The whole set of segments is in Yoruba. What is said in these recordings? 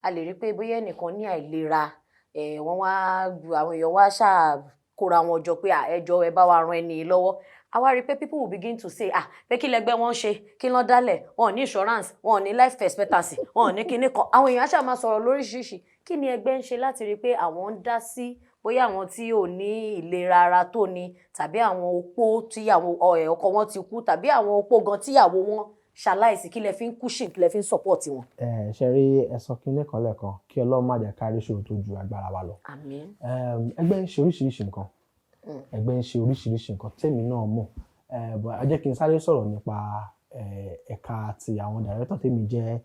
a lè rí pé bóyá ẹnìkan ní àìlera wọ́n wá àwọn èèyàn wá ṣáà kóra wọn jọ pé ẹjọ́ ẹ bá wa ran ẹni lọ́wọ́ a wá rí pé people will begin to say pé kí lẹgbẹ́ wọn ṣe kí lọ́n dálẹ̀ wọn ò ní insurance wọn ò ní life expectancy wọn ò ní kinní kan àwọn èèyàn ṣáà máa sọ̀rọ̀ lóríṣiríṣi kí ni ẹgbẹ́ ń ṣe láti rí pé àwọn ń dá sí bóyá àwọn tí ò ní ìlera ara tó ni tàbí àwọn opó tíyàwó ọkọ wọn ti kú tàbí àwọn opó gan tíyàwó wọn ṣaláìsí kí lẹ fi ń cushion kí lẹ fi ń support wọn. ṣe rí ẹsọ kínní kan lẹ́ẹ̀kan kí Ọlọ́run má jẹ́ kárí ṣòro tó ju agbára wa lọ. Àmín. Ẹgbẹ́ ń ṣe oríṣiríṣi nǹkan ẹgbẹ́ ń ṣe oríṣiríṣi nǹkan tèmi náà mọ̀ ẹ jẹ́ kí n sáré sọ̀rọ̀ nípa ẹ̀ka ti àwọn director tèmi jẹ́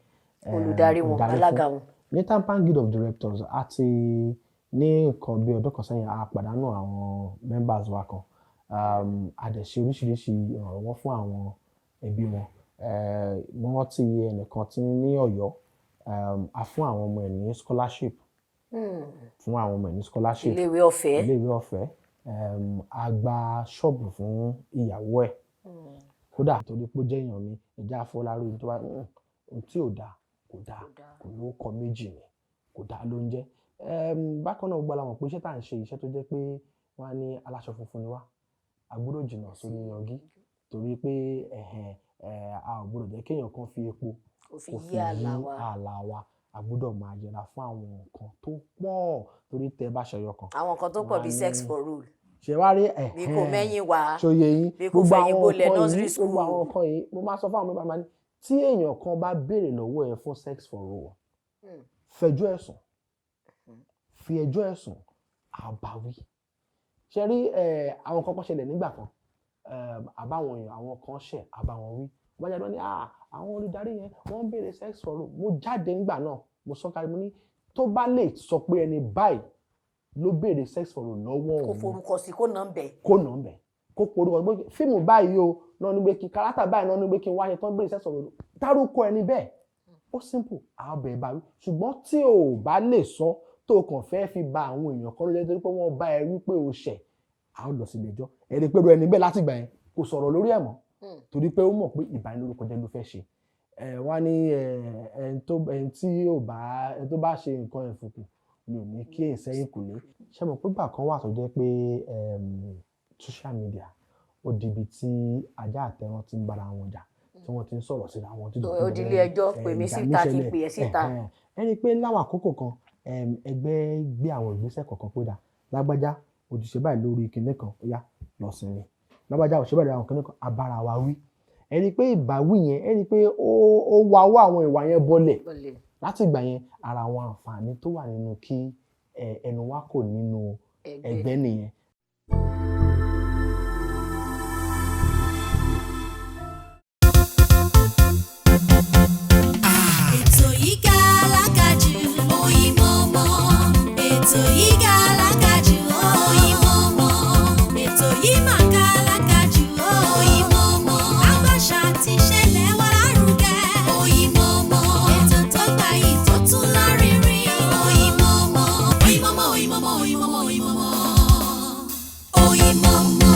olùdarí wọn alága wọn. ní Tampan Guild of Directors àti ní nǹkan bí ọdún kan sẹ́yìn a pàdánù àwọn members wa kan a dẹ̀ ṣe oríṣiríṣi ìrànlọ́wọ́ fún àwọn ẹbí wọn. Mo rántí ẹnìkan tí ní Ọ̀yọ́ a fún àwọn ọmọ ẹ̀ ní scholarship fún àwọn ọmọ ẹ̀ ní scholarship iléèwé ọ̀fẹ́ a gba ṣọ́ọ̀bù fún ìyàwó ẹ̀ kódà torí pé ó jẹ́ èèyàn mi ìjà afọlárí tó bá ohun tí ò dáa kò dáa kò ló kọ méjì ni kò dáa ló ń jẹ́ bákan náà gbọ́dọ̀ mọ̀ pé iṣẹ́ tá à ń ṣe iṣẹ́ tó jẹ́ pé wọ́n á ní aláṣọ funfun ni wá a gbọ́dọ̀ jìnnà sórí yangi torí pé a ò gbọ́dọ̀ jẹ́ kéèyàn kan fi epo kò fi yí ààlà wa a gbọ́dọ̀ máa yẹra fún àwọn nǹkan tó pọ̀ torí tẹ́ bá ṣẹyọ kan. àwọn nǹkan tó pọ̀ bíi sex for rule. ṣe wá rí bí kò mẹ́yìn wá ṣòye yín bí kò fẹ́yìn bolẹ̀ nursery school. gbogbo àwọn nǹkan yìí mo máa sọ fún àwọn mẹ́bàá máa ní tí èèyàn kan bá béèrè lọ́wọ́ ẹ fún sex for rule fẹjọ́ ẹ̀sùn fi ẹjọ́ ẹ̀sùn àbáwí. ṣe rí àwọn kan kan ṣẹlẹ̀ nígbà kan àbáwọn èèyàn àwọn kan ṣẹ̀ àbáwọn wí wọ́n jáde wọ́n ní àwọn olùdarí yẹn wọ́n ń béèrè sex for rule mo jáde nígbà náà mo sọ kárí mo ní tó bá lè sọ pé ẹni báyìí ló béèrè sex for rule lọ́wọ́ òun kò forúkọ sí kó nà ń bẹ̀ kó porúkọ gbé fíìmù báyìí o náà ní pé kí kárátà báyìí náà ní pé kí n wáyé tán béèrè sex for rule dárúkọ ẹni bẹ́ẹ̀ ó simple àwọn bẹ̀rẹ̀ bá wí ṣùgbọ́n tí o bá lè sọ tó kàn fẹ́ fi ba àwọn èèyàn kan ló jẹ́ pé wọ́n bá ẹ wí pé o ṣẹ̀ a ó lọ sílé ẹjọ́ ẹni pé ẹni bẹ́ẹ̀ láti gbà yẹn kò sọ̀rọ̀ lórí ẹ̀ mọ́ torí pé ó mọ̀ pé ìbanilórúkọ jẹ́ ló fẹ́ ṣe wọ́n ní ẹni tó bá ṣe nǹkan ẹ̀fùkù ni ò ní kí èyí sẹ́yìn kù lé ṣé mo pé gbà kan wà tó jẹ́ pé social media ó di ibi tí ajá àtẹran ti ń bára wọn jà tí wọ́n ti ń sọ̀rọ̀ síra wọn. ó di ilé ẹjọ́ pè mí síta kí n pè é síta. ẹni pé láwọn àkókò kan ẹgbẹ́ gbé àwọn ìgbésẹ̀ kọ̀ọ̀kan pé dà lágbájá òjìṣẹ́ báyìí lórí kinní kan ó yá lọ sinmi lágbájá òṣìṣẹ́ báyìí lórí àwọn kinní kan abára wa wí ẹni pé ìbáwí yẹn ẹni pé ó wá wá àwọn ìwà yẹn bọ́lẹ̀ láti ìgbà yẹn ara àwọn àǹfààní tó wà nínú kí ẹnu wa kò nínú ẹgbẹ́ nìyẹn. ètò yìí gàlágà jù Oyinmomo ètò yìí gàlágà jù Oyinmomo ètò yìí mà gàlágà jù Oyinmomo àgbàṣà ti ṣẹlẹ̀ wá lárugẹ Oyinmomo ètò tó gbayì tó tún lárinrin Oyinmomo Oyinmomo Oyinmomo Oyinmomo Oyinmomo.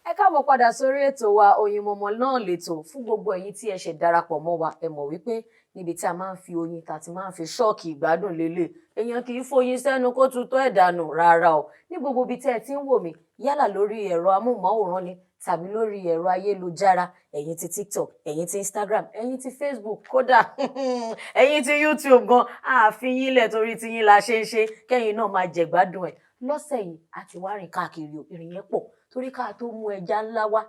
ẹ káàbọ̀ padà sórí ètò wa Oyinmomo náà lètò fún gbogbo ẹ̀yin tí ẹ ṣe darapọ̀ mọ́ wa ẹ mọ̀ wípé níbi tí a máa ń fi oyin ta ti máa ń fi ṣọ́ọ̀kì ìgbádùn lélẹ̀ èèyàn kì í foyin sẹ́nu kó tutọ́ ẹ̀ dànù rárá o ní gbogbo ibi tí ẹ ti ń wò mí yálà lórí ẹ̀rọ amóhùnmáwòrán ni tàbí lórí ẹ̀rọ ayélujára ẹ̀yin ti TikTok ẹ̀yin ti Instagram ẹ̀yin ti Facebook kódà ẹ̀yin ti YouTube gan àfi yín lẹ̀ torí ti yín la ṣe ń ṣe kẹ́yìn náà máa jẹ̀gbádùn ẹ̀ lọ́sẹ̀ yìí àti wá rìn káàkiri ìrìn yẹn pọ̀ torí ká tó mú ẹja ńlá wá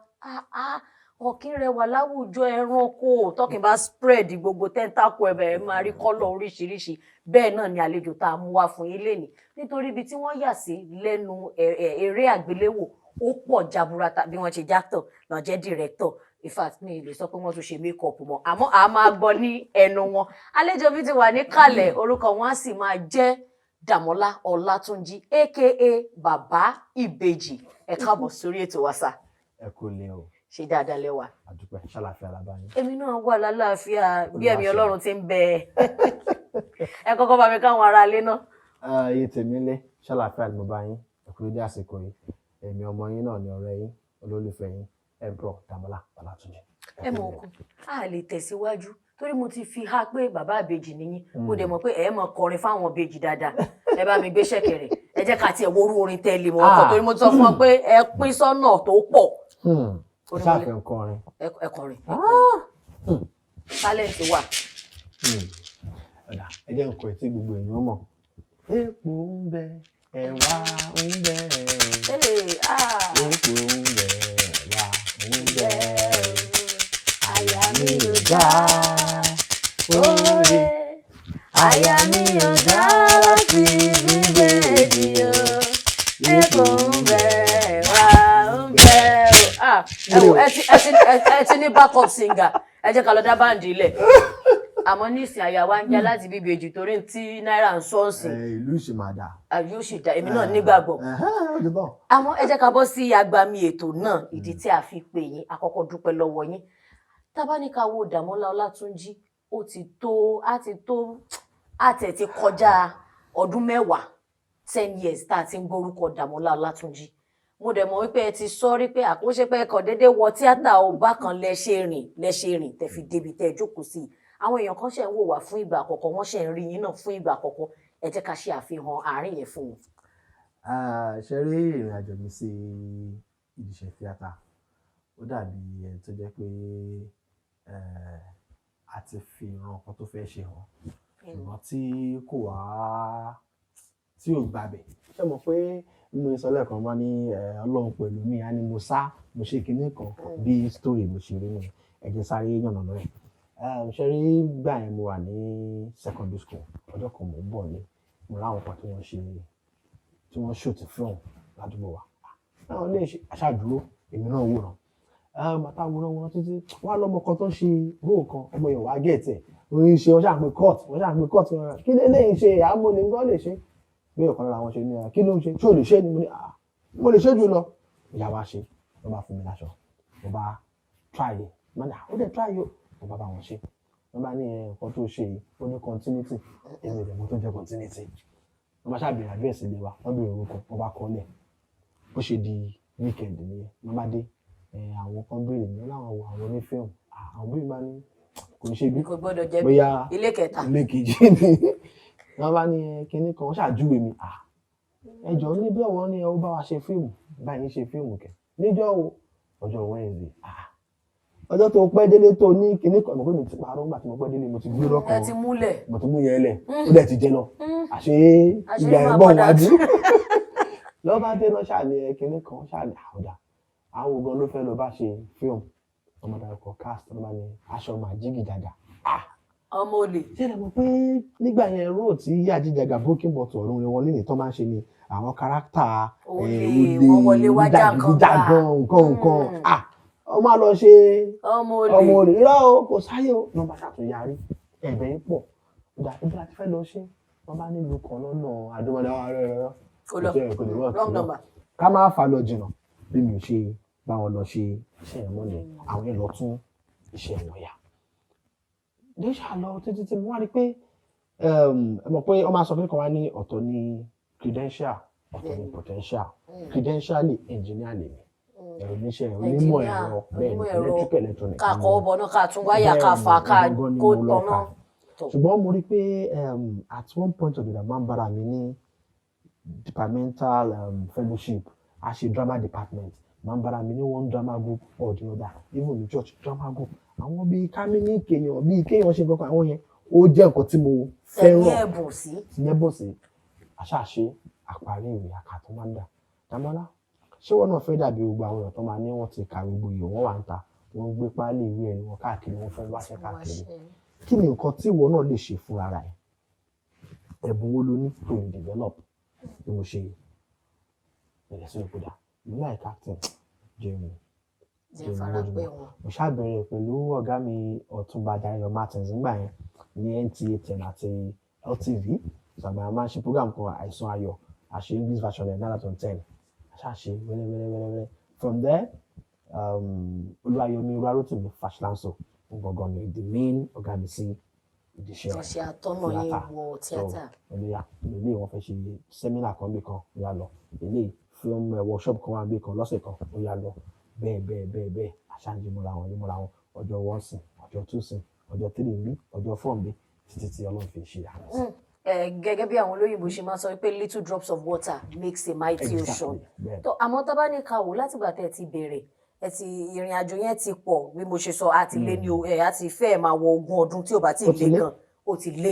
ọ̀kín rẹwà láwùjọ ẹranko tọ́kìn bá spread gbogbo tẹ́ńtákù ẹ̀bẹ̀ ẹ̀ máa rí kọ́lọ̀ oríṣiríṣi bẹ́ẹ̀ náà ni àlejò tá a mú wá fún yín lénìí nítorí ibi tí wọ́n yà sí lẹ́nu eré àgbéléwò ó pọ̀ jaburata bí wọ́n ṣe jáktọ̀ náà jẹ́ director in fact mi lè sọ pé wọ́n tún ṣe make-up mọ́ àmọ́ a máa gbọ́ ní ẹnu wọn àlejò mi ti wà níkàlẹ̀ orúkọ wọn á sì máa jẹ́ Damola Olatunji aka Bàbá Ìbejì ẹ káàbọ̀ sórí ètò wa sà. ẹ kú lé o. ṣe dáadáa lẹ́wà. àdúpẹ́ ṣàlàfíà làbáyé. èmi náà wà lálàáfíà bí ẹ̀mí Ọlọ́run ti ń bẹ ẹ kọ́kọ́ bá mi káwọn ará ilé náà. iye tèmi lé ṣàlàfíà ni mo bá yín ẹ kú dédé àsìkò yìí èmi ọmọ yín náà ni ọ̀rẹ́ yín olólùfẹ́ yín ẹ̀bùrọ̀ Damola Olatunji. ẹ mọ̀ òkun a lè tẹ̀síwájú torí mo ti fi há pé bàbá ìbejì nìyí mo dẹ̀ mọ̀ pé ẹ mọ̀ kọrin fáwọn ìbejì dáadáa ẹ bá mi gbé ṣẹ̀kẹ̀rẹ̀ ẹ jẹ́ ká tiẹ̀ worú orin tẹ́lẹ̀ mọ́ ọkọ̀ torí mo ti sọ fún ọ pé ẹ pín sọ́nà tó pọ̀. ṣáàfẹ́ kọrin. ẹ kọrin talent wà. ẹ jẹ́ nǹkan tí gbogbo èèyàn mọ̀ epo ń bẹ ẹ̀wà ń bẹ epo ń bẹ ẹ̀wà ń bẹ àyà mi ò dá oore àyà mi ò dá láti gbígbé ènìyàn epo ń bẹ ẹ̀wà ń bẹ. ẹ ti ní backup singer ẹ jẹ́ ká lọ dá báǹdì ilẹ̀ àmọ́ nísìn àyà wa ń já láti bíbi èjì torí tí náírà ń sọ́ọ̀sì. ìlú ìṣèmàdà. yóò ṣì dá èmi náà nígbàgbọ́. àmọ́ ẹ jẹ́ ká bọ́ sí agbami ètò náà ìdí tí a fi pè yín àkọ́kọ́ dúpẹ́ lọ́wọ́ yín. tábánikà wo Dàmọ́lá Ọlátúnjí ó ti tó àtẹ̀ ti kọjá ọdún 10 years tá a ti ń gbórúkọ Dàmọ́lá Ọlátúnjí. mo dẹ̀ mọ̀ wípé ẹ ti sọ rí pé àkóṣe pé ẹkọ̀ déédéé wọ tíátà ọba kan lẹ́ṣẹ̀ rìn tẹ̀ fi débi tẹ̀ jókòó sí i. àwọn èèyàn kan ṣe ń wò wá fún ìgbà àkọ́kọ́ wọ́n ṣe ń rí yín náà fún ìgbà àkọ́kọ́ ẹ jẹ́ ká ṣe àfihàn àárín yẹn fún wọn. ṣe rí ìrìn àjò mi sí ìdíṣẹ́ tíátà ó dàbí ẹni tó jẹ́ pé a ti fi ìran kan tó fẹ́ ṣe hàn ṣùgbọ́n tí kò wá tí ò gbàbẹ̀ ṣe mọ̀ pé mo sọ lẹ́ẹ̀kan bá ní ọlọ́run pẹ̀lú mi á ní mo sá mo ṣe kinní kan bí story mo ṣe rí mi ẹ jẹ́ sáré yànnà lọ́rẹ̀. ṣe rí gbà yẹn mo wà ní secondary school ọjọ́ kan mo ń bọ̀ ní mo láwọn kan tí wọ́n shoot film ládùúgbò wa náà lè aṣáàdúró èmi náà wòran bàtà wòran títí wọ́n á lọ́mọ kan tó ń ṣe róò kan ọmọ yẹn wà á gẹ̀ẹ́tẹ̀ oyin ṣe wọ́n ṣàpè court kí lè ṣe àmọ́ ní nǹkan lè ṣe bí ọ̀kan lára wọn ṣe ní kí ló ń ṣe ṣé o lè ṣe ni mo lè ṣe jù lọ ìyá wa ṣe wọ́n bá fún mi láṣọ wọ́n bá try it ó dẹ̀ try yóò wọ́n bá wọn ṣe wọ́n bá ní nǹkan tó ṣe ó ní continuity èmi ìdẹ̀mọ́ tó jẹ́ continuity wọ́n bá ṣàbẹ̀rẹ̀ àdírẹ́sì ilé wa wọ́n bẹ̀rẹ̀ orúkọ wọ́n bá kọ́lẹ̀ bó ṣe di weekend nìyẹn wọ́n bá dé àwọn kan béèrè ní láwọn wo àwọn onífíìmù àwọn bí bá ní kò ń ṣe bí bóyá ilé kejì ni wọ́n bá ní kinní kan wọ́n ṣàjúwe mi ẹjọ́ níbí ọ̀wọ́ ni ẹ ó bá wa ṣe fíìmù báyìí ṣe fíìmù kẹ níjọ́ ọjọ́ Wednesday ọjọ́ tó pẹ́ délé tó ní kinní kan mọ̀ pé mi ti parọ́ nígbà tí mo pẹ́ délé mo ti gbé lọ́kàn mo ti mú yẹn lẹ̀ ó dẹ̀ ti jẹ lọ àṣé ìgbà ẹ̀ bọ̀ wájú lọ́ba dé náà ṣàlẹ̀ kinní kan ṣàlẹ̀ àwòdà àwọn ogun ló fẹ́ lọ bá ṣe fíìmù ọmọdé ọkọ̀ cast ọmọ ní aṣọ màjígì dàda ọmọ olè. ṣé ẹ mọ̀ pé nígbà yẹn róò tí Àjíjàgà broken bottle ọ̀run rẹ̀ wọ́n lé ní tó máa ń ṣe ni àwọn kárátà olè wọ́n wọlé wájà nǹkan ọmọ lọ ṣe ọmọ olè irọ́ o kò sáyé o lọ́ba ṣàtúnyàrí ẹ̀bẹ̀ ń pọ̀ ìgbà tí a ti fẹ́ lọ ṣe wọ́n bá nílùú kan lọ́nà àdúmọ̀dáwà rẹ̀ ká má fà lọ jìnnà bí mi ò ṣe bá wọn lọ ṣe iṣẹ́ ẹ̀ mọ́lẹ̀ àwọn ẹ̀ lọ tún iṣẹ́ wọn yà. ní ṣàlọ títí tí mo wá rí pé ẹ mọ̀ pé ọmọ asọ fún kan wá ní ọ̀tọ̀ ní credential ọ̀tọ̀ ní potential credentially engineer lè mi ẹ̀rọ níṣẹ́ onímọ̀ ẹ̀rọ bẹ́ẹ̀ ní electrical electronic. ká kọ́ ọbọ̀ náà ká tún wáyà ká fà ká kó tọ̀nà. ṣùgbọ́n mo rí pé at one point of the day máa ń bára mi ní departmental fellowship a ṣe drama department máa ń bára mi ní one drama group or the other even in church drama group àwọn bíi kámínì kéèyàn bíi kéèyàn ṣe kankan àwọn yẹn ó jẹ́ nǹkan tí mo fẹ́ràn ẹ̀mí ẹ̀bùn sí àṣàṣe àparí ìwé àkàtún máa ń dà Dàmọ́lá ṣé wọn náà fẹ́ dàbí gbogbo àwọn èèyàn tó máa ní wọ́n ti kàwé gboyè wọ́n wà ń ta wọ́n ń gbé páálí ìwé ẹni wọn káàkiri wọ́n fẹ́ wáṣẹ́ káàkiri kí ni nǹkan tí ìwọ náà lè ṣe fún ara ẹ̀ ẹ̀bùn wo ló ní tó lè develop bí mo ṣe bẹ̀rẹ̀ sí ìkúdà ìlú àìká tẹ̀ jẹun mo ṣàbẹ̀rẹ̀ pẹ̀lú ọ̀gá mi Ọ̀túnba Dayo Martins nígbà yẹn ní NTA 10 àti LTV ṣàgbà máa ń ṣe program kan àìsàn ayọ̀ àṣẹ English version ẹ̀ 9/10 àṣàṣe wẹ́lẹ́wẹ́lẹ́wẹ́lẹ́ from there Olúwayọ̀mí Olúwarótìmí Fashlanso gbọ̀ngàn ní the main ọ̀gá mi sí ìdíṣẹ́ ọ̀ṣẹ́ àtọ́nà yín wọ tíátà. ilé wọn fẹ́ ṣe sẹ́mínà kan bí kan ó yá lọ ilé film workshop kan wá bí kan lọ́sẹ̀ kan ó yá lọ bẹ́ẹ̀ àṣàǹjì múra wọn ọjọ́ wọ́n sìn ọjọ́ tún sìn ọjọ́ 3 ń bí ọjọ́ 4 ń bí títí tí Ọlọ́run fi ṣe àwọn sí. Gẹ́gẹ́ bí àwọn olóyìnbó ṣe máa sọ pé little drops of water makes a mighty ocean. Àmọ́ tá bá ní ká wò látìgbà tẹ́ ẹ ti bẹ̀rẹ̀ ìrìn àjò yẹn ti pọ̀ bí mo ṣe sọ àti lé ní àti fẹ́ẹ̀ máa wọ 20 ọdún tí ò bá ti lé gan ó ti lé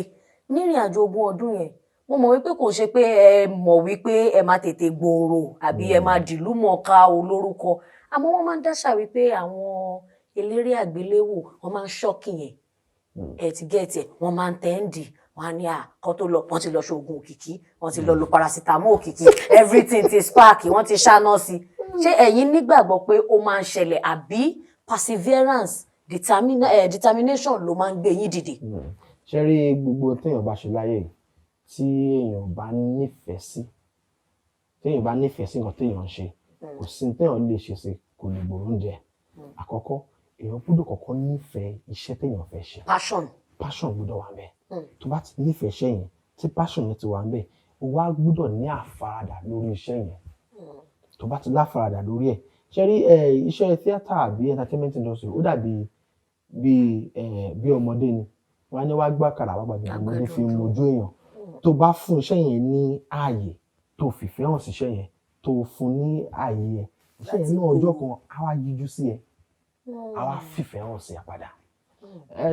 nírìn àjò 20 ọdún yẹn mo mọ̀ wípé kò ṣe pé ẹ mọ̀ wípé ẹ máa tètè gbòòrò àbí ẹ máa dìlú mọ̀ọ́ká olórúkọ àmọ́ wọ́n máa ń dáṣà wípé àwọn eléré àgbéléwò wọ́n máa ń ṣọ́ọ̀kì yẹn ẹ ti gẹ̀ẹ́tì ẹ̀ wọ́n máa ń tẹ́ǹdì wọ́n á ní kọ́ tó lọ wọ́n ti lọ ṣoògùn òkìkí wọ́n ti lọ lo paracetamol òkìkí everything ti spark wọ́n ti ṣáná sí ṣé ẹ̀yin nígbàgbọ́ pé ó máa ń ṣẹlẹ̀ àbí perseverance determination ló máa ń gbé yín dìde. ṣe rí gbogbo téèyàn bá ṣe láyé tí èèyàn bá nífẹ̀ẹ́ sí nǹkan téèyàn ń ṣe kò sí téèyàn lè ṣe sí kò lè gbòòrò oúnjẹ àkọ́kọ́ èèyàn gbọ́dọ̀ kọ́kọ́ nífẹ̀ẹ́ iṣẹ́ téèyàn fẹ́ ṣe passion gbọ́dọ̀ wà ńbẹ̀ tó bá ti nífẹ̀ẹ́ iṣẹ́ yẹn tí passion yẹn ti wà ńbẹ̀ o wá gbọ́dọ̀ ní àfaradà lórí iṣẹ́ yẹn tó bá ti láfaradà lórí ẹ̀ ṣe rí iṣẹ́ theatre àbí entertainment industry ó dàbí bí ọmọdé ni wọ́n á ní wá gbàkàrà wá gbàgbé ọmọdé fi mojú èèyàn tó bá fún iṣẹ́ yẹn ní ààyè tó fìfẹ́ hàn sí iṣẹ́ yẹn tó fún ní ààyè ẹ̀ iṣẹ́ yẹn náà ọjọ́ kan á wá yíjú sí ẹ á wá fìfẹ́ hàn sí ẹ padà.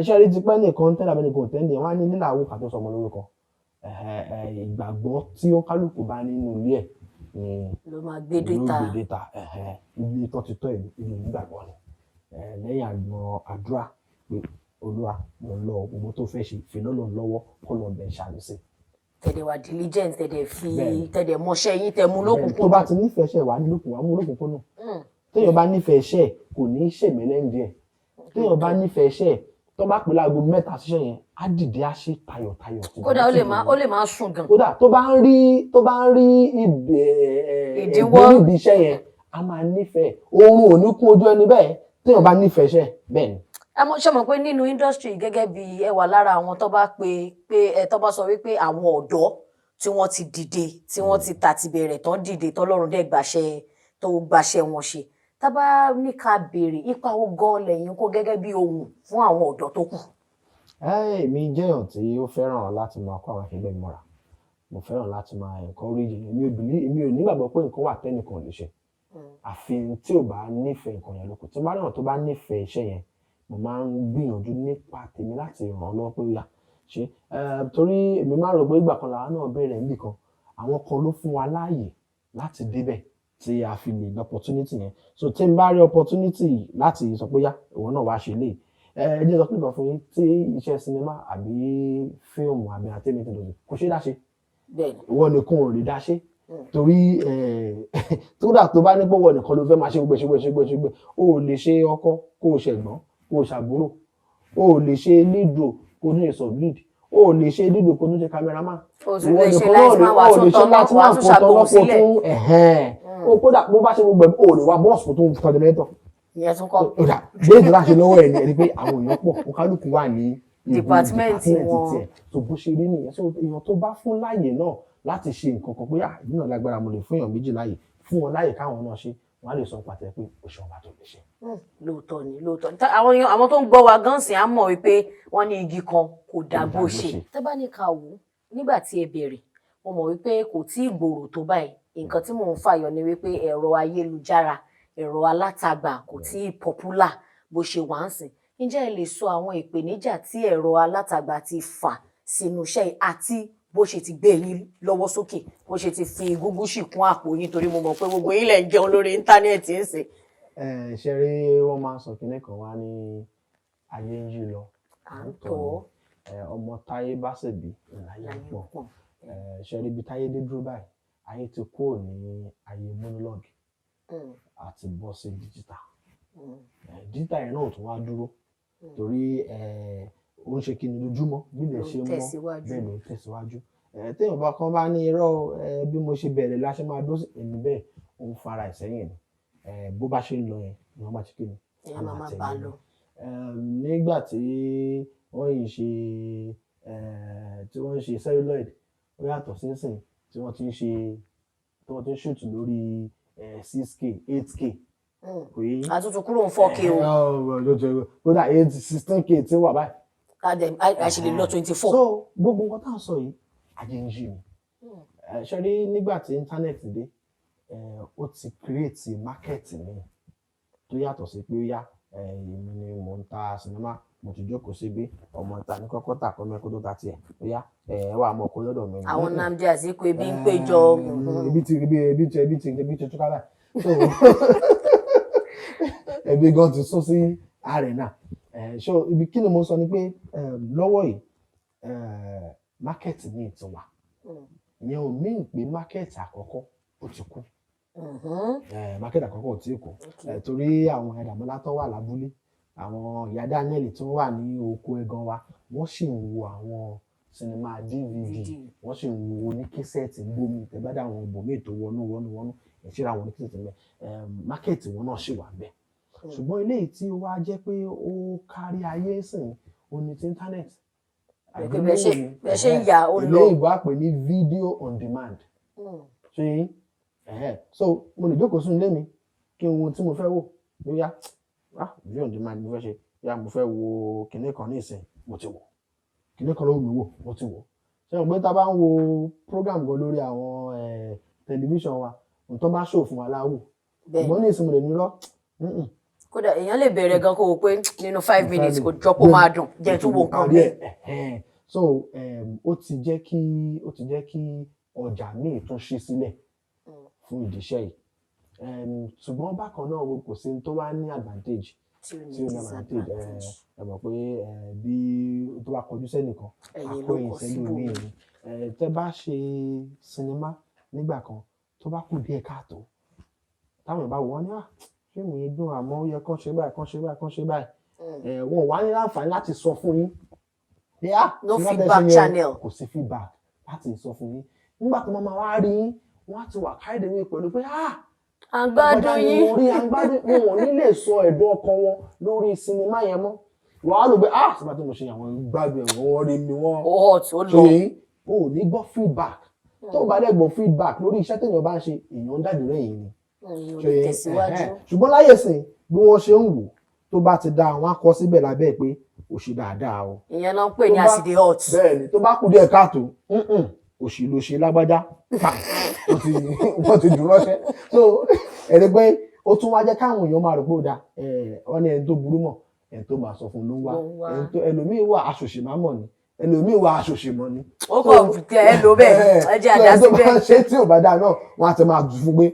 ṣe rí tipẹ́ nìkan tẹ́lẹ̀ abẹ́ nìkan tẹ́lẹ̀ wọ́n á ní nílà owó kan tó sọmọ lórúkọ ìgbàgbọ́ tí ó kálukú bá nínú ilé ẹ̀ ni ló máa gbé data ilé tó ti tọ́ ìlú ìgbàgbọ́ ni lẹ́yìn àdúrà pé Olúwa mo lọ gbogbo tó fẹ́ ṣe fìlọ́lọ́ lọ́wọ́ kó lọ bẹ̀ ṣàlùsí. tẹ̀dẹ̀ wà diligent tẹ̀dẹ̀ mọṣẹ́ yín tẹ̀ mú lókùnkúndùn. tó bá ti nífẹ̀ẹ́ iṣẹ́ wà mú lókùnkúndùn téèyàn bá nífẹ̀ẹ́ iṣẹ́ kò ní í ṣèmẹ́lẹ́ǹdì ẹ̀ téèyàn bá nífẹ̀ẹ́ iṣẹ́ tó bá pè láago 3 síṣẹ́ yẹn á dìde á ṣe tayọ̀tayọ̀. kódà ó lè máa sùn gan. kódà tó bá ń rí ìdíwọ́ níbi iṣẹ́ yẹn a máa nífẹ̀ẹ́ oorun ò ní kún ojú ẹni bẹ́ẹ̀ téèyàn bá nífẹ̀ẹ́ iṣẹ́ bẹ́ẹ̀ ni. àmọ́ ṣe mọ̀ pé nínú industry gẹ́gẹ́ bí ẹ wà lára àwọn tó bá tó bá sọ wípé àwọn ọ̀dọ́ tí wọ́n ti dìde tí wọ́n ti tàti bẹ̀rẹ̀ tán dìde tọ́lọ́run dẹ̀ gbàṣẹ wọn ṣe tá bá ní ká béèrè ipa ó gan lẹ́yìn kó gẹ́gẹ́ bí ohun fún àwọn ọ̀dọ́ tó kù. èmi jẹ́yàn tí ó fẹ́ràn láti máa kó àwọn akẹgbẹ́ mi mọ́ra mo fẹ́ràn láti máa encourage èmi ò nígbàgbọ́ pé nǹkan wà tẹ́nìkan lè ṣe àfi tí ò bá nífẹ̀ẹ́ nǹkan yẹn lóko tí bá náà tó bá nífẹ̀ẹ́ iṣẹ́ yẹn mo máa ń gbìyànjú nípa tèmi láti ràn án lọ́wọ́ pé ó yá ṣe torí èmi máa ń rò pé ìgbà kan làwọn náà bẹ̀rẹ̀ níbì kan àwọn kan ló fún wa láàyè láti débẹ̀ tí a fi lè ní opportunity yẹn so tí n bá rí opportunity láti sọ pé yá ìwọ náà wá ṣe lè ẹjẹ sọ pé ìgbà fún yín tí iṣẹ́ sinimá àbí fíìmù àbí entertainment industry kò ṣe é dáṣe ìwọ nìkan ò rí dáṣe torí tódà tó bá ní pọ̀wọ́ nìkan ló fẹ́ máa ṣe gbogbo o ò lè ṣe ọkọ kó o ṣẹ̀gbọ́n kó o ṣàbúrò o ò lè ṣe lead role kó o ní lè sub lead o ò lè ṣe lead role kó o ní ṣe cameraman ìwọ nìkan náà o lè ṣe láti máa kó tọ́lọ́pọ̀ tún o kódà bó bá ṣe gbogbo o lè wá bọ́ọ̀sì kó tún coordinator ìyẹn tún kọ́. déètì láti lọ́wọ́ ẹ̀ ní ẹni pé àwọn èèyàn pọ̀ ó kálukú wà ní department wọn tiẹ̀ tó bó ṣe rí nìyẹn so èèyàn tó bá fún láàyè náà láti ṣe nǹkan kan pé ìdí náà lágbára mo lè fún èèyàn méjì láàyè fún wọn láàyè káwọn náà ṣe wọn á lè sọ pàtẹ pé oṣù ọba tó lè ṣe. lóòótọ́ ni àwọn tó ń gbọ́ wa gan sì á mọ̀ wípé wọ́n ní igi kan kò dágbó ṣe. tẹ́ bá ní ká wò ó nígbà tí ẹ bẹ̀rẹ̀ mo mọ̀ wípé kò tí ì gbòòrò tó báyìí nǹkan tí mò ń fàyọ ni wípé ẹ̀rọ ayélujára ẹ̀rọ alátagbà kò tí ì popular bó ṣe wà ń sìn ǹjẹ́ ẹ lè sọ àwọn ìpèníjà tí ẹ̀rọ alátagbà ti fà sínú iṣẹ́ àti bó ṣe ti gbé yín lọ́wọ́ sókè bó ṣe ti fi gúgú sì kún àpò yín torí mo mọ̀ pé gbogbo yín lẹ̀ ń jẹun lórí íńtánẹ́ẹ̀tì ń sìn. ṣe rí wọ́n máa ń sọ kinní kan wá ní ayé ń yí lọ ọmọ táyé bá ṣèbí láyé ń pọ̀ ṣe rí ibi táyé dé dúró báyìí ayé ti kúrò ní ayé monologue àti bọ́ sí digital digital yẹn náà tún wá dúró torí ó ń ṣe kí ni lójúmọ́ bí lè ṣe mọ́ bẹ́ẹ̀ ló ń tẹ̀síwájú téèyàn bá kan bá ní irọ́ bí mo ṣe bẹ̀rẹ̀ láṣẹ máa dó èmi bẹ́ẹ̀ ó ń fara ìsẹ́yìn ni bó bá ṣe ń lọ yẹn ni wọ́n máa ṣe kí ni wọ́n máa tẹ̀lé lọ. nígbà tí wọ́n ń ṣe celluloid ó yàtọ̀ sínsìn tí wọ́n ti ń shoot lórí 6K 8K àtúntò kúrò ń 4K o kódà 16K tí wà báyìí a ṣe lè lọ 24. So gbogbo nǹkan tá à ń sọ yìí àjẹǹjì ni ṣe rí nígbà tí íńtánẹ́ẹ̀tì dé ó ti create market mi tó yàtọ̀ sí pé ó yá èmi ni mò ń ta sinimá mo ti jókòó síbí ọmọ ìta ní kọ́kọ́ tà kọ́ mẹ́kọ́ tó ta tiẹ̀ ó yá wà mọ̀ kó lọ́dọ̀ mi. àwọn Nnamdi Azikiwe ń péjọ. ebi ti túká báyìí so ẹbí gan ti sún sí arena so ibi kí ni mo sọ ni pé lọ́wọ́ yìí market ní ti wà ìyẹn ò mí pé market àkọ́kọ́ ó ti kú market àkọ́kọ́ ò tí kú torí àwọn Damola tó wà lábúlé àwọn ìyá Daniel tó wà ní oko ẹ̀gàn wa wọ́n sì ń wo àwọn sinimá DVD wọ́n sì ń wo oníkẹ́sẹ̀tì gbómi tẹ̀gbádà àwọn ibòmíì tó wọnú ìṣẹ́ra àwọn oníkẹ́sẹ̀tì mẹ́ market wọn náà sì wà bẹ́ẹ̀ ṣùgbọ́n eléyìí tí ó wá jẹ́ pé ó kárí ayé sìn ó ní ti íńtánẹ́ẹ̀tì bẹ́ẹ̀ ṣe ń yà ó lọ. ilé ìwà pè ní video on demand ṣe yín so mo lè jókòó sínú ilé mi kí n wo tí mo fẹ́ wò bóyá video on demand mo fẹ́ ṣe yá mo fẹ́ wo kinní kan ní ìsìn mo ti wò kinní kan ló wù mí wò mo ti wò ṣé o pé tá a bá ń wo program gan lórí àwọn tẹlifíṣàn wa nǹkan bá ṣòwò fún wa láwò ṣùgbọ́n ní ìsìn mo lè ní lọ. kódà èèyàn lè bẹ̀rẹ̀ gan kó o pé nínú 5 minutes kò jọ́pọ̀ máa dùn jẹ́ tó wo nǹkan bẹ́ẹ̀. so ó ti jẹ́ kí ọjà míì tún ṣí sílẹ̀ fún ìdíṣẹ́ yìí ṣùgbọ́n bákan náà kò sí tó wá ní advantage tí ó ní advantage ẹ mọ̀ pé bí tó bá kọjú sẹ́nìkan akọ̀yìn sẹ́lòmíì ni tẹ́ bá ṣe sinimá nígbà kan tó bá kù díẹ̀ káàtó táwọn ìbá wọ́n ní fíìmù yìí dùn àmọ́ ó yẹ kán ṣe báyìí wọn wá ní láǹfààní láti sọ fún yín no feedback channel kò sí feedback láti sọ fún yín nígbà tó máa wá rí yín wọ́n á ti wà káyọ̀dé wí pẹ̀lú pé àgbàdùn yín wọn ò ní lè sọ ẹ̀dùn ọkàn wọn lórí sinimá yẹn mọ́ wàá lò pé sígbà tí mo ṣe àwọn gbádùn ẹ̀wọ̀n wọn rí mi wọ́n lọ o ò ní gbọ́ feedback tó bá dẹ̀ gbọ́ feedback lórí iṣẹ́ téèyàn bá ń ṣe èèyàn ń dájú lẹ́yìn ni ṣùgbọ́n láyé sìn bí wọ́n ṣe ń wò tó bá ti dá àwọn akọ síbẹ̀ lábẹ́ pé ò ṣe dáadáa o. ìyẹn náà ń pè ní àsìdè hot. bẹ́ẹ̀ni tó bá kú díẹ̀ káàtó òṣì ló ṣe lágbájá wọ́n ti dùn ránṣẹ́ so ẹni pé ó tún wá jẹ́ káwọn èèyàn máa rò pé ó da wọ́n ní ẹni tó burú mọ̀ ẹni tó máa sọ fún ló ń wá ẹlòmíín wà aṣòṣìmámọ̀ ni ẹlòmíín wà aṣòṣìmọ̀ ni. ó kàn tẹ ẹ lò bẹ́ẹ̀ ẹ jẹ́ àdá sí bẹ́ẹ̀. ṣé tí ò bá dáa náà wọ́n á ti máa dùn fún pé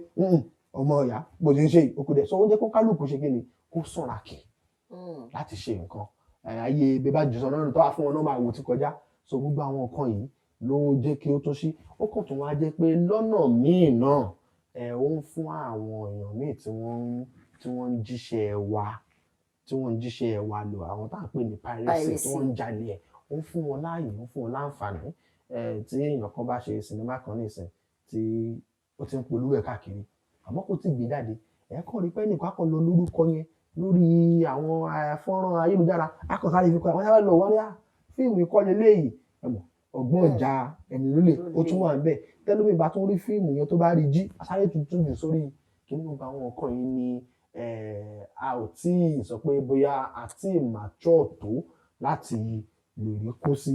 ọmọ ìyá bó ṣe ń ṣe òkúdẹ sọ oúnjẹ kó kálukú ṣe kí ni kó sọ̀rọ̀ kì láti ṣe nǹkan ayé bébà jùsọ náà tó wà fún wọn náà máa wò ti kọjá so gbogbo àwọn nǹkan yìí ló jẹ́ kí ó tó ṣí ó kàn tún wá jẹ́ pé lọ́nà míì náà ó ń fún àwọn èèyàn míì tí wọ́n ń jíṣẹ́ wa lò àwọn tá à ń pè ní piracy tí wọ́n ń jalè ẹ̀ ó ń fún wọn láàyè ó ń fún wọn láǹfààní tí èèyàn kan bá ṣe sinimá kan nísìn tí ó ti ń polówó ẹ̀ káàkiri àmọ́ kò tí ì gbé jáde ẹ̀ kàn rí pé nìkan kan lọ lórúkọ yẹn lórí àwọn fọ́nrán ayélujára akọ̀sáré fi kọ́ àwọn sábà lọ wọ́n ní fíìmù ìkọ́lé léyìí ọgbọ́n ìjà ẹni lólè ó tún wà níbẹ̀ tẹ́lómi bá tún rí fíìmù yẹn tó bá rí jí asáré tuntun jù sórí kíní gbogbo àwọn nǹkan yìí ni a ò tí ì sọ pé bóyá a tí ì mature tó láti lè rí kó sí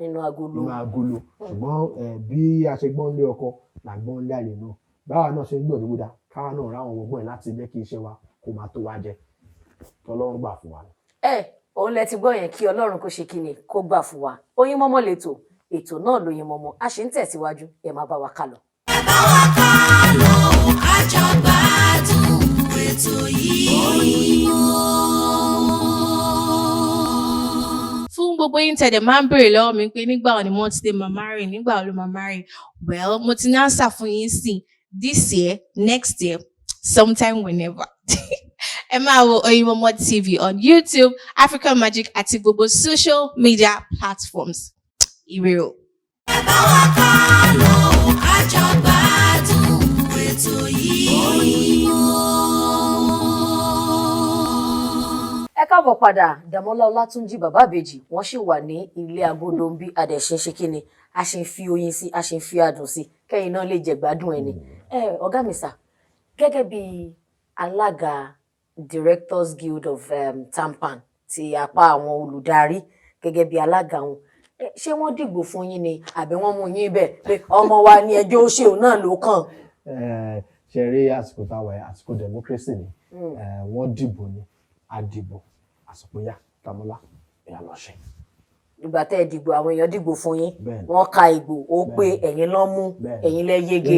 inú agolo ṣùgbọ́n bí a ṣe gbọ́n lé ọkọ làgbọ́n lé àlè náà báwa náà ṣe ń gbọ́dọ̀ gbọ́dọ̀ káwa náà ráwọn ọgbọ́n ẹ̀ láti jẹ́ kí iṣẹ́ wa kó máa tó wá jẹ kí Ọlọ́run gbà fún wa. òun lẹ ti gbọ́ yẹn kí Ọlọ́run kó ṣe kíni kó gbà fún wa Oyinmomo lẹ́tọ̀ ètò náà l'Oyinmomo a ṣe ń tẹ̀síwájú ẹ máa bá wa ká lọ. ẹ bá wa ká lọ kájọ gbádùn ètò yìí. Fún gbogbo yín tẹ̀dẹ̀ máa ń béèrè lọ́wọ́ mi pé nígbà wo ni mo ti dé màmá rẹ̀ nígbà wo ló màmá rẹ̀ well mo ti ní answer fún yín sí this year next year sometime whenever. Ẹ máa wo Oyinmomo TV on YouTube, African Magic àti gbogbo social media platforms. Ire o. ẹ bá wa ká lọ kájọ gbádùn ètò yìí. ẹ káàbọ̀ padà Damola Olatunji bàbá ìbejì wọ́n sì wà ní ilé agodo ń bí adẹ̀ṣe ṣe kí ni a ṣe ń fi oyin sí a ṣe ń fi adùn sí kẹ́yìn náà lè jẹ gbádùn ẹni. ọ̀gá mi sà gẹ́gẹ́ bí alága Directors Guild of Tampan ti apá àwọn olùdarí gẹ́gẹ́ bí alága wọn ṣé wọ́n dìgbò fún yín ni àbí wọ́n mú yín bẹ̀ pé ọmọ wa ni ẹjọ́ òṣèlú náà ló kàn. Ṣe rí àsìkò táwa ẹ̀ àsìkò democracy ni wọ́n dìbò ni àdìbò àsìkòyà Damola ẹ̀yà lọ ṣe. Ìgbà tẹ́ ẹ dìbò àwọn èèyàn dìbò fún yín wọ́n ka ìbò ó pé ẹ̀yin ló mú ẹ̀yin lẹ yege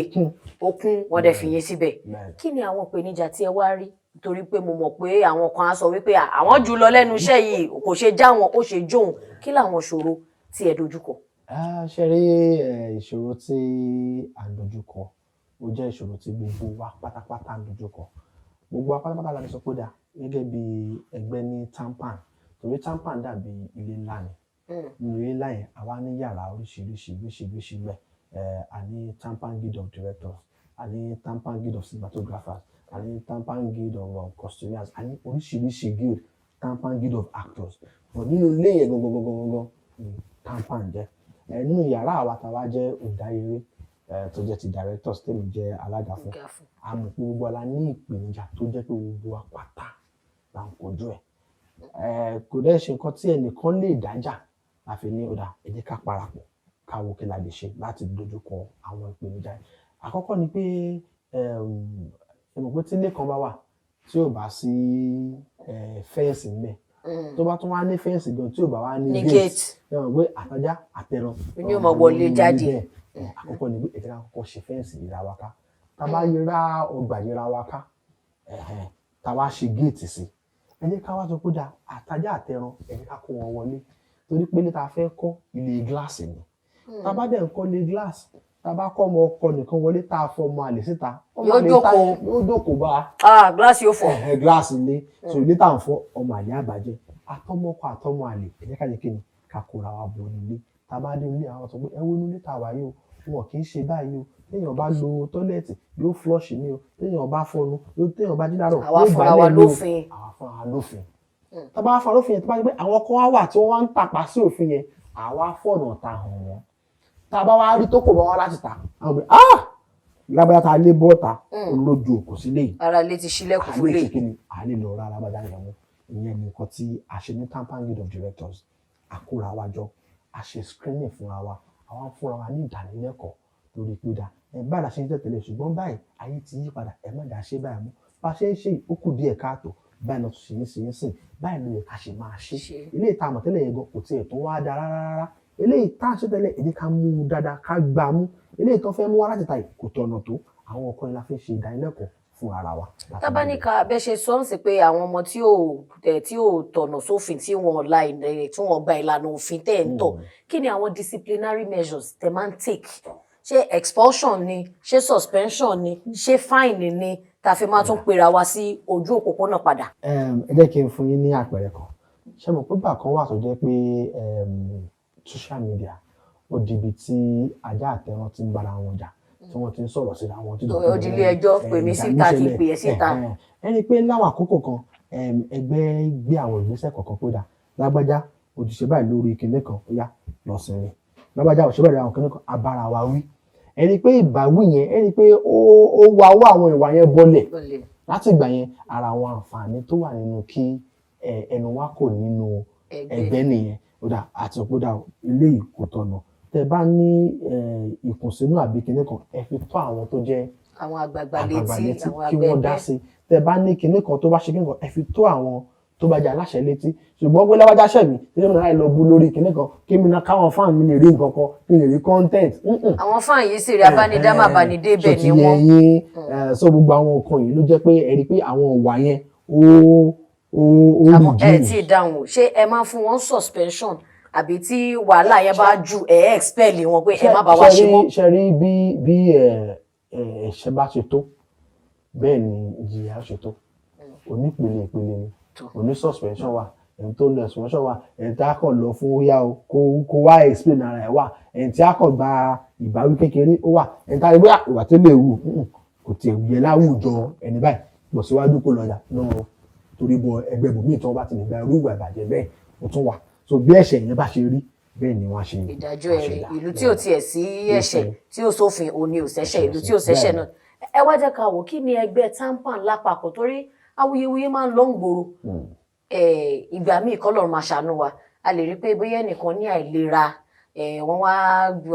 ó kún wọ́n dẹ̀ fi yín síbẹ̀. Kí ni àwọn ìpèníjà tí ẹ wá rí nítorí pé mo mọ̀ pé àwọn kan á sọ wípé àwọn jù lọ lẹ́nu iṣẹ́ yìí kò ṣe já wọn ó ṣe jóun kí làwọn ṣòro tí ẹ dojúkọ. Ṣe rí ìṣòro tí à ń dojúkọ ó jẹ́ ìṣòro tí gbogbo wa pátápátá ń dojúkọ gbogbo wa pátápátá la sọ pé dà gẹ́gẹ́ bí ẹgbẹ́ ní tampan torí tampan dàbí ilé ńlá ni nínú ilé ńlá yẹn àwa ní yàrá oríṣiríṣi bẹ́ẹ̀ a ní tampan guild of directors a ní tampan guild of cinematographers a ní tampan guild of costumiers a ní oríṣiríṣi guild tampan guild of actors but nínú ilé yẹn gangan ni tampan jẹ́ nínú yàrá àwa táwa jẹ́ olùdarí tó jẹ́ ti directors tèmi jẹ́ alága fún àmọ́ pé gbogbo ala ní ìpèníjà tó jẹ́ pé gbogbo apáta là ń kojú ẹ̀ kò dẹ́ ṣe nǹkan tí ẹnìkan lè dájà láfi ní ọ̀dà ẹ jẹ́ ká parapọ̀ ká wo kí la lè ṣe láti dojúkọ àwọn ìpèníjà yìí àkọ́kọ́ ni pé ẹ mọ̀ pé tí ilé kan bá wà tí ò bá sí fẹ́ǹsì ńbẹ̀ tó bá tún wá ní fẹ́ǹsì gan tí ò bá wá ní gate ẹ mọ̀ pé àtajá àtẹran ní ọmọ wọlé jáde àkọ́kọ́ ni pé ẹ jẹ́ ká kọ́kọ́ ṣe fẹ́ǹsì yíra wa ká tá bá yíra ọgbà yíra wa ká tá wá ṣe géètì sí ẹ jẹ́ ká wá sọ pé dá àtajá àtẹran ẹ jẹ́ ká kó wọn wọlé torí pé ní ta fẹ́ kọ́ ilé gíláàsì ni tá bá dẹ̀ ń kọ́ ilé gíláàsì tá bá kọ́ ọmọ ọkọ nìkan wọlé tá a fọ ọmọ àlè síta yóò jókòó bá gíláàsì yóò fọ gíláàsì ilé so ilé tá à ń fọ ọmọ àlè àbàjẹ́ àtọmọkọ àtọmọ àlè ẹ jẹ́ ká jẹ́ kí ni ká kóra wa bọ̀ nílé tá bá dé ilé àwọn sọ pé ẹ wo inú ilé tá a wà yìí o wọn kì í ṣe báyìí o téèyàn bá lo tọ́lẹ̀tì yóò flush ni o téèyàn bá fọnu téèyàn bá dídárọ̀ yóò gbálẹ̀ ní o àwa fúnra lófin tá bá fọ lófin yẹn tó bá yẹ pé àwọn kan wá wà tí wọ́n wá ń tàpá sí òfin yẹn àwa fọ̀nà ta hàn wọ́n tá a bá wá rí tó kò bá wá láti ta àwọn pé lábàá ta lé bọ́ọ̀ta olójú kò sí léyìí ara lè ti ṣílẹ̀kùn fún lè àlè lọ rárá bá dáná yẹn mú ìyẹn ní nǹkan tí a ṣe ní tampan guild of directors àkóra wa jọ a ṣe screening fúnra wa àwọn fúnra wa ní ìdánilẹ́kọ̀ọ́ lórí pé dá báyìí la ṣe ń tẹ̀lé ṣùgbọ́n báyìí ayé ti yí padà ẹ má dá ṣe báyìí mú bá a ṣe ń ṣe ó kù díẹ̀ káàtó báyìí lọ ṣe ń sìn báyìí ló yẹ ká ṣe máa ṣe eléyìí tá a mọ̀ tẹ́lẹ̀ yẹn gan kò tiẹ̀ tó wá dára rárá eléyìí tá a ṣe tẹ́lẹ̀ èdè ká mú un dáadáa ká gbà mú eléyìí tó fẹ́ mú wá láti ta yìí kò tọ̀nà tó àwọn ọkọ yẹn la fẹ́ ṣe ìdánilẹ́kọ̀ọ́ fún ara wa. tábánikà bẹ́ ṣe sọ ń sì pé àwọn ọmọ tí ò tọ̀nà sófin tí wọ́n gba ìlànà òfin tẹ́ ẹ̀ ń tọ̀ kí ni àwọn disciplinary measures tẹ́ máa ń take ṣé expulsion ni ṣé suspension ni ṣé fine ni tá a fi máa tún pera wa sí ojú òpópónà padà. ẹ jẹ́ kí n fún yín ní àpẹẹrẹ kan ṣé mo pé bá kan wà tó jẹ́ pé social media ó di ibi tí ajá àtẹran ti ń bára wọn jà tí wọ́n ti ń sọ̀rọ̀ síra wọn. òdìlé ẹjọ́ pè mí síta kí n pè é síta. ẹni pé láwọn àkókò kan ẹgbẹ́ gbé àwọn ìgbésẹ̀ kọ̀ọ̀kan pé dà lágbájá òjìṣẹ́ báyìí lórí kinní kan ó yá lọ sinmi lágbájá òṣèlú báyìí àwọn kinní kan abára wa wí ẹni pé ìbáwí yẹn ẹni pé ó wá wá àwọn ìwà yẹn bọ́lẹ̀ láti ìgbà yẹn ara àwọn àǹfààní tó wà nínú kí ẹnu wa kò nínú ẹgbẹ́ nìyẹn ó dà àti òpódà ilé ìkòtọ̀nà tẹ bá ní ìkùnsínú àbí kinní kan ẹ fi tó àwọn tó jẹ́ àwọn àgbààgbà létí kí wọ́n dá sí tẹ bá ní kinní kan tó bá ṣe kinní kan ẹ fi tó àwọn tó bá jẹ́ aláṣẹ létí ṣùgbọ́n pé lábájá ṣẹ̀mí tí wọ́n náà lọ bú lórí kinní kan kí mi náà káwọn fáàn mi lè rí nǹkan kan kí lè rí content. àwọn fáàn yìí sì rí abánidámà abánidé bẹ́ẹ̀ ni wọ́n. so gbogbo àwọn nǹkan yìí ló jẹ́ pé ẹ rí pé àwọn ìwà yẹn ó àmọ́ ẹ tí ì dáhùn ṣé ẹ máa fún wọn suspension àbí tí wàhálà yẹn bá ju expel wọn pé ẹ má bá wá ṣe mọ́. ṣe rí bí ẹ̀ṣẹ̀ bá ṣe tó bẹ́ẹ̀ ni ìjìyà ṣe tó onípele ìpele ni oní suspension wà ẹni tó lọ suspension wà ẹni tí a kàn lọ fún yá o kó wá explain ara ẹ̀ wà ẹni tí a kàn gba ìbáwí kékeré ó wà ẹni tí a rí bóyá ìwà tó lè wù kò tiẹ̀ yẹ láwùjọ ẹni báyìí pọ̀ síwájú kó lọ́jà lọ́wọ́ torí bọ ẹgbẹ́ bòmíì tí wọ́n bá ti lè gba irú ìwà ìbàjẹ́ bẹ́ẹ̀ ó tún wà so bí ẹ̀ṣẹ̀ yẹn bá ṣe rí bẹ́ẹ̀ ni wọ́n ṣe ìdájọ́ ẹ̀rí ìlú tí ò tiẹ̀ sí ẹ̀ṣẹ̀ tí ò sófin òní ò ṣẹ̀ṣẹ̀ ìlú tí ò ṣẹ̀ṣẹ̀ náà ẹ wá jẹ́ ká wò kí ni ẹgbẹ́ tampan lápapọ̀ torí awuyewuye máa ń lọ ń gbòòrò ìgbà míì kọ́lọ́run máa ṣàánú wa a lè rí pé bóyá ẹnìkan ní àìlera wọ́n wá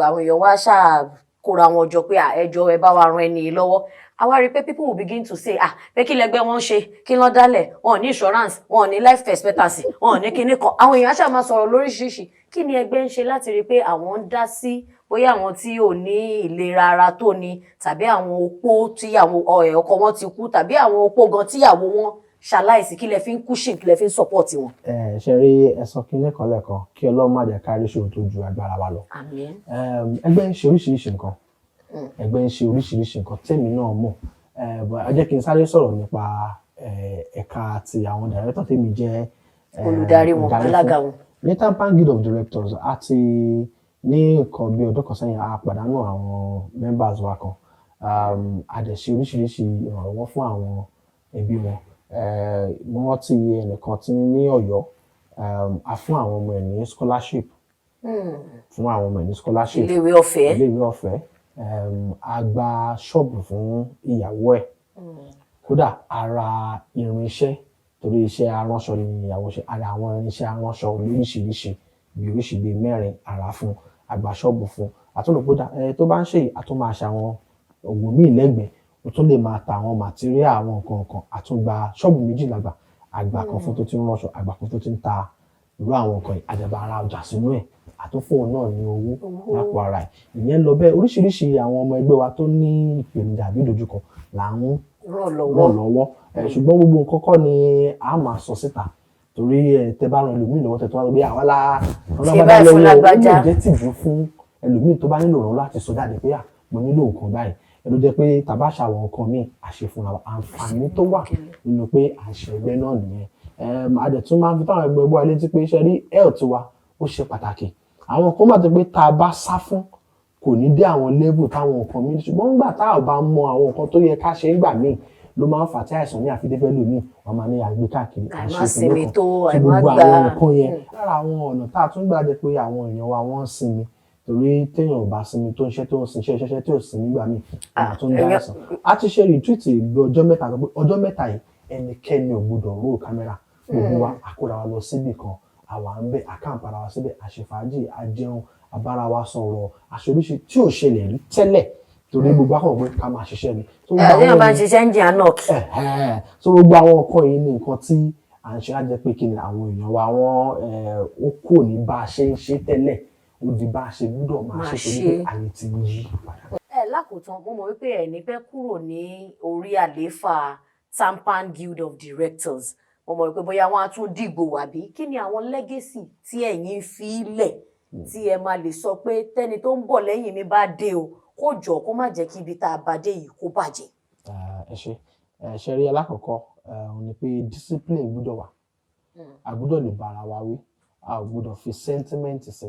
àwọn èèyàn wá ṣáà kóra wọn jọ pé ẹjọ́ ẹ bá wa ran ẹni lọ́wọ́ a wá rí pé people will begin to say pé kí lẹgbẹ́ wọn ṣe kí lọ́ dálẹ̀ wọn ò ní insurance wọn ò ní life expectancy wọn ò ní kinní kan àwọn èèyàn ṣáà máa sọ̀rọ̀ lóríṣiríṣi kí ni ẹgbẹ́ ń ṣe láti rí pé àwọn ń dá sí bóyá àwọn tí ò ní ìlera ara tó ni tàbí àwọn opó tíyàwó ọkọ wọn ti kú tàbí àwọn opó gan tíyàwó wọn ṣaláìsí kí lẹ fi ń cushion kí lẹ fi ń support wọn. ṣe rí ẹsọ kínní kan lẹ́ẹ̀kan kí Ọlọ́run má jẹ́ kárí ṣòro tó ju agbára wa lọ. Àmín. Ẹgbẹ́ ń ṣe oríṣiríṣi nǹkan ẹgbẹ́ ń ṣe oríṣiríṣi nǹkan tèmi náà mọ̀ ẹ jẹ́ kí n sáré sọ̀rọ̀ nípa ẹ̀ka ti àwọn director tèmi jẹ́ olùdarí wọn alága wọn. ní Departmental Guild of Directors àti ní nǹkan bí ọdún kan sẹ́yìn a pàdánù àwọn members wa kan a dẹ̀ ṣe oríṣiríṣi ìrànlọ́wọ́ fún àwọn ẹbí wọn mo rántí ẹnìkan tí ní Ọ̀yọ́ a fún àwọn ọmọ ẹ̀ ní scholarship fún àwọn ọmọ ẹ̀ ní scholarship iléèwé ọ̀fẹ́ a gba ṣọ́ọ̀bù fún ìyàwó ẹ̀ kódà ara irinṣẹ́ torí iṣẹ́ aránṣọ ni ìyàwó ṣe ara àwọn irinṣẹ́ aránṣọ lóríṣiríṣi bí oríṣi bíi mẹ́rin ara fún àgbà ṣọ́ọ̀bù fún àtúnlòpódà tó bá ń ṣe àtúnmáa ṣe àwọn ògùn míì lẹ́gbẹ̀ẹ́ o tún lè máa ta àwọn màtíríà àwọn nǹkan kan àtúngba ṣọ́ọ̀bù méjì lágbà àgbà kan fún tó ti ń ránṣọ àgbà kan tó ti ń ta irú àwọn nǹkan àjàbá ara ọjà sínú ẹ̀ àtúnfóun náà ní owó lápò ara ẹ̀ ìyẹn lọ bẹ́ẹ̀ oríṣiríṣi àwọn ọmọ ẹgbẹ́ wa tó ní ìpèníjà àbí ìdojúkọ là ń ràn lọ́wọ́ ṣùgbọ́n gbogbo nǹkan kọ́ ni a máa sọ síta torí tẹ bá ran ẹlòmíì lọ́wọ́ tẹ tó wá lọ bí àwa la ọlọ́gbàdá lọ́wọ́ ó lè jẹ́ tìjú fún ẹlòmíì tó bá nílò ìrànlọ́wọ́ láti sọ jáde pé mo nílò nǹkan báyìí ló jẹ́ pé tàbá ṣàwọn nǹkan míì àṣefúnra àǹfààní tó wà nínú pé àṣẹ ẹgbẹ́ náà nìyẹn adẹ̀tún máa ń fi táwọn ẹgbẹ́ ẹgbẹ́ wa létí pé iṣẹ́ rí health wa ó ṣe pàtàkì àwọn kan máa tó pé tá a bá sá fún kò ní dé àwọn level táwọn nǹkan míì ṣùgbọ́n nígbà tá a bá mọ àwọn nǹkan tó yẹ ká ṣe nígbà míì ló máa ń fà tí àìsàn ní àfidẹ́fẹ́ lómi wọn máa ní àgbé káàkiri àìsinmi tó gbogbo àwọn nǹkan yẹn lára àwọn ọ̀nà tá a tún gbà jẹ́ pé àwọn èèyàn wa wọ́n ń sinmi torí téèyàn ò bá sinmi tó ń ṣe tó ń sin iṣẹ́ tí ò sin nígbà míì àwọn tó ń dá àìsàn a ti ṣe retreat bí ọjọ́ mẹ́ta yìí ẹnikẹ́ni ò gbọdọ̀ ró kámẹ́rà gbogbo wa àkóra wa lọ síbì kan àwa ń bẹ àkàǹpara wa síbẹ̀ àṣefàájì àjẹun àbára wa sọ̀rọ̀ àṣoríṣi tí ò ṣẹlẹ̀ rí tẹ́lẹ̀ torí gbogbo akọ̀ pé ká máa ṣiṣẹ́ ni. ẹ̀ẹ́dẹ́gbẹ̀rún bá ń ṣiṣẹ́ ń jìyàn náà kì. so gbogbo àwọn nǹkan yìí ni nǹkan tí à ń ṣe á jẹ́ pé kí ni àwọn èèyàn wa wọ́n ó kò ní bá a ṣe ń ṣe tẹ́lẹ̀ ó di bá a ṣe gbúdọ̀ máa ṣe torí pé àyè ti ń yí padà. lákòótán mo mọ̀ wípé ẹ̀ ní fẹ́ kúrò ní orí àlééfà Departmental Guild of Directors mo mọ̀ wípé bóyá wọ́n á tún dìgbò wàbí kí ni àwọn legacy tí ẹ̀yin fi lẹ̀ tí ẹ máa lè sọ pé tẹ́ni tó ń bọ̀ lẹ́yìn mi bá dé o kó jọ kó má jẹ́ kí ibi tá a bá dé yìí kó bàjẹ́. ṣe rí alákọ̀ọ́kọ́ ni pé discipline gbúdọ̀ wà a gbúdọ̀ lè bára wa wí a ò gbúdọ̀ fi sentiment sí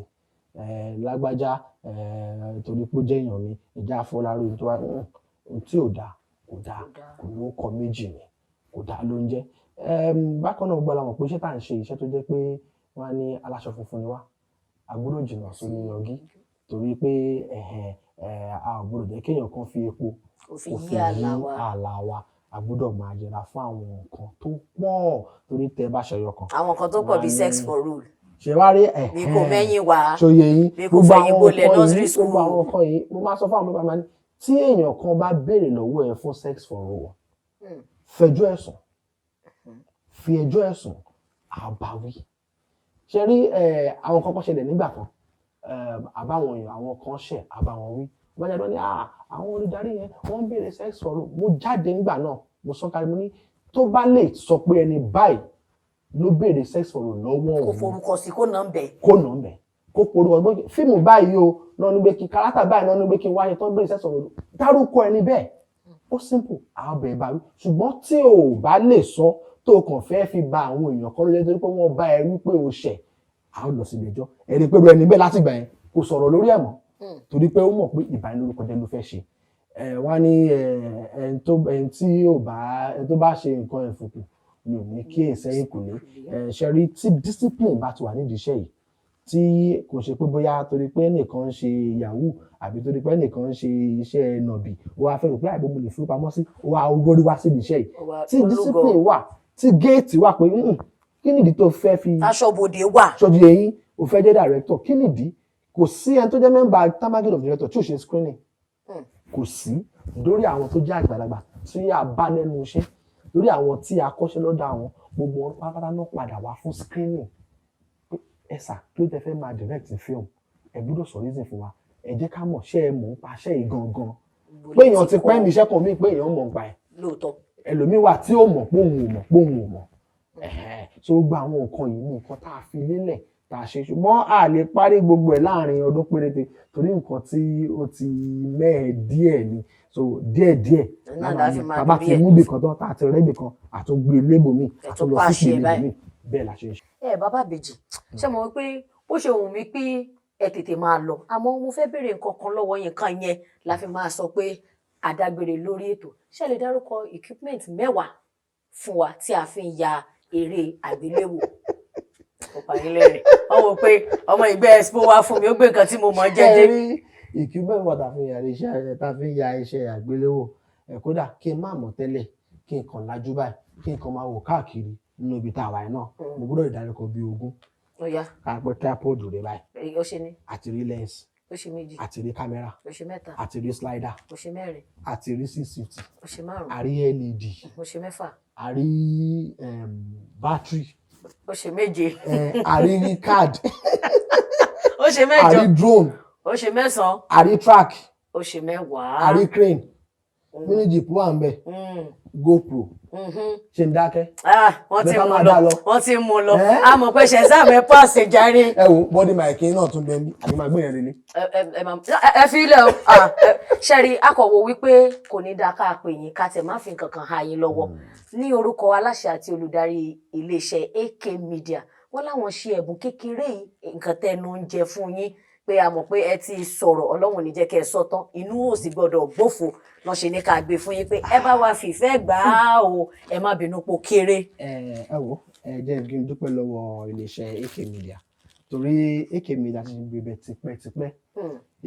lágbájá torí pé ó jẹ́ èèyàn mi ìjà àfọlárí tó wá tí ò dáa kò dáa kò ní ó kọ méjì ni kò dáa ló ń jẹ́ bákan náà gbọ́dọ̀ mọ̀ pé iṣẹ́ tá à ń ṣe iṣẹ́ tó jẹ́ pé wọ́n á ní aláṣọ funfun ni wá a gbúdọ̀ jìnnà sórí yangi torí pé a ò gbọ́dọ̀ jẹ́ kéèyàn kan fi epo òfin yí ààlà wa a gbọ́dọ̀ máa yẹra fún àwọn nǹkan tó pọ̀ torí tẹ bá ṣẹyọ kan. àwọn nǹkan tó pọ̀ bíi sex for rule. ṣe wá rí bí kò mẹ́yìn wá ṣòye yín bí kò fẹ̀yìn bolẹ̀ nursery school. gbogbo àwọn nǹkan yìí mo máa sọ fún àwọn bàbá mi tí èèyàn kan bá béèrè lọ́wọ́ ẹ fún sex for rule fẹjọ́ ẹ̀sùn fi ẹjọ́ ẹ̀sùn àbáwí ṣe rí àwọn kan ṣẹlẹ̀ nígbà kan àbáwọn èèyàn àwọn kan ṣẹ̀ àbáwọn wí wọ́n jáde wọ́n ní àwọn olùdarí yẹn wọ́n ń béèrè sex for rule mo jáde nígbà náà mo sọ kárí mo ní tó bá lè sọ pé ẹni báyìí ló béèrè sex for rule lọ́wọ́ òun kò forúkọ sí kó nà ń bẹ̀ kó porúkọ gbé fíìmù báyìí o náà ní pé kí kárátà báyìí náà ní pé kí n wáyé tó ń béèrè sex for rule dárúkọ ẹni bẹ́ẹ̀ ó simple àwọn bẹ̀rẹ̀ bá wí ṣùgbọ́n tí o bá lè sọ tó kàn fẹ́ fi ba àwọn èèyàn kan lóye torí pé wọ́n bá ẹ wípé o ṣẹ̀ a ó lọ sí ilé ẹjọ́ ẹni pé ẹni bẹ́ẹ̀ láti gbà yẹn kò sọ̀rọ̀ lórí ẹ̀ mọ́ torí pé ó mọ̀ pé ìbánilórúkọ jẹ́ ló fẹ́ ṣe wọ́n ní ẹni tó bá ṣe nǹkan ẹ̀fùkù ni ò ní kí èsẹ́yìn kò ní ṣẹ́rí tí discipline bá ti wà nídìí iṣẹ́ yìí tí kò ṣe pé bóyá torí pé ẹnìkan ń ṣe yahoo àbí torí pé ẹnìkan ń ṣe iṣẹ́ nọ̀bì ó wá fẹ́ rò pé àìbò mo lè fowópamọ́ sí ó wá ogórí wá sí iṣẹ́ yìí tí discipline wà tí géètì wà pé kí kí nìdí tó fẹ́ fi aṣọ́bodè wà. ṣojú eyín o fẹ́ jẹ́ director kí nìdí kò sí ẹni tó jẹ́ member Departmental of director tí ò ṣe screening kò sí lórí àwọn tó jẹ́ àgbàlagbà tí a bá lẹ́nu iṣẹ́ lórí àwọn tí a kọ́ṣẹ́ lọ́dọ̀ àwọn gbogbo wọn pátá náà padà wá fún screening ẹ̀sà tó tẹ fẹ́ máa direct film ẹ gbọ́dọ̀ sọ reason fún wa ẹ jẹ́ ká mọ̀ ṣé ẹ mọ̀ ń pa ṣẹ́ yìí gangan pé èèyàn ti pẹ́ ní iṣẹ́ kan mí pé èèyàn mọ̀ ń pa ẹ̀ lóòótọ́ ẹlòmíín wà tí ó mọ̀ pé òun ò mọ̀ so gba àwọn nǹkan yìí ní nǹkan tá a fi lélẹ̀ tá a ṣe ṣùgbọ́n a lè parí gbogbo ẹ̀ láàrin ọdún péréte torí nǹkan tí ó ti mẹ́ẹ̀ díẹ̀ ni so díẹ̀díẹ̀ bàbá ti mú bì kan tán tá a ti rẹ́bì kan àtúngbé lébò mi àtúnlọ sí ìpele mi bẹ́ẹ̀ la ṣe ń ṣe. Bàbá Ìbejì ṣé mo wí pé ó ṣe wù mí pé ẹ tètè máa lọ àmọ́ mo fẹ́ béèrè nǹkan kan lọ́wọ́ yín kan yẹn la fi máa sọ pé àdágbére lórí ètò ṣé lè dárúkọ equipment 10 fún wa tí a fi ń ya eré àgbéléwò ó parí lẹ́rìn ọmọ pé ọmọ ìgbẹ́ expo wá fún mi ó gbé nǹkan tí mo mọ̀ jẹ́jẹ́. equipment wà tá a fi ń ya iṣẹ́ àgbéléwò kódà kí n má mọ̀ tẹ́lẹ̀ kí n kàn lajú báyìí kí n kàn máa wò káàkiri nínú ibi tá a wà yẹn náà mo gbọ́dọ̀ ìdárúkọ bíi 20 ká pẹ́ tripod rẹ̀ báyìí ó ṣe ní àti rí lens ó ṣe 2 àti rí kámẹ́rà ó ṣe 3 àti rí slider ó ṣe 4 àti rí 650 ó ṣe 5 àrí LED ó ṣe 6 àrí battery ó ṣe 7 àrí card ó ṣe 8 àrí drone ó ṣe 9 àrí track ó ṣe 10 àrí crane mini jeep wà ń bẹ GoPro ṣe ń dákẹ́. wọ́n ti mú lọ wọ́n ti mú lọ a mọ̀ pé ṣẹ̀sán mi pàṣẹ jàre. ẹ wo body mic náà tún bẹ mí àbí máa gbé yẹn lélẹ̀. ẹ fi ilẹ̀ o ṣẹ́rí akọ̀wò wípé kò ní dáa ká pè yín ká tẹ̀ má fi nǹkan kan ha yín lọ́wọ́ ní orúkọ aláṣẹ àti olùdarí iléeṣẹ́ AK Media wọ́n láwọn ṣe ẹ̀bùn kékeré nǹkan tẹnu ń jẹ fún yín pé a mọ̀ pé ẹ ti sọ̀rọ̀ ọlọ́run ní jẹ́ kẹ́ ẹ sọ tán inú ò sì gbọ́dọ̀ gbófo lọ́n ṣe ní ká gbé fún yín pé ẹ bá wa fìfẹ́ gbà á o ẹ má bínú pò kéré. ẹ wo ẹ jẹ́ kí n dúpẹ́ lọ́wọ́ iléeṣẹ́ AK Media torí AK Media ti gbé bẹ tipẹ́tipẹ́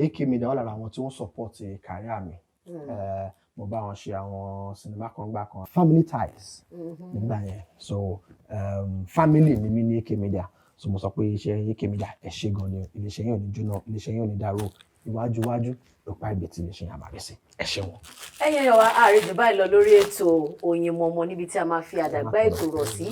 AK Media wà lára àwọn tí wọ́n support career mi mo bá wọn ṣe àwọn sinimá kan gbà kan Family Ties nígbà yẹn so family ni mí ní AK Media so mo sọ pé iṣẹ́ AK Media ẹ ṣé gan ni iléeṣẹ́ yẹn ò ní jóná iléeṣẹ́ yẹn ò ní dàrú iwájú ló pa ibi tí iléeṣẹ́ yẹn àmàlẹ́ sí ẹ ṣé wọn. ẹ̀yin ẹ̀yọ̀ wa àrèjù báyìí lọ lórí ètò Oyinmomo níbi tí a máa fi àdàgbà ètò rọ̀ sí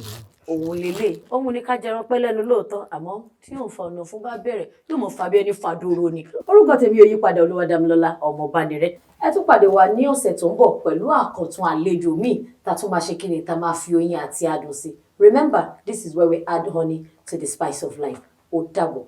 òun lélẹ̀ òun ní ká jẹran pẹ́ lẹ́nu lóòótọ́ àmọ́ tí yóò fa ọ̀nà fún bá bẹ̀rẹ̀ yóò mọ̀ fàbí ẹni fàdúró ni orúkọ tèmi ò yí padà Olúwadámilọ́lá Ọmọbánirẹ́ ẹ tún pàdé wa ní ọ̀sẹ̀ tó ń bọ̀ pẹ̀lú àkọ́tún àlejò míì tá tún máa ṣe kí ni tá máa fi oyin àti adùn sí. Remember, this is where we add honey to the spice of life. Ó dàbọ̀.